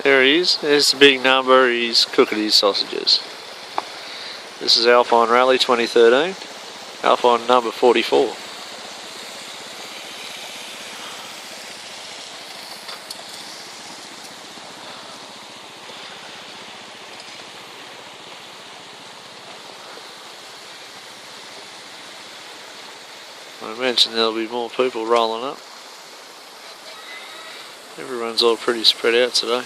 There he is. There's the big number. He's cooking his sausages. This is Alpine Rally 2013. Alpine number 44. I mentioned there'll be more people rolling up. Everyone's all pretty spread out today.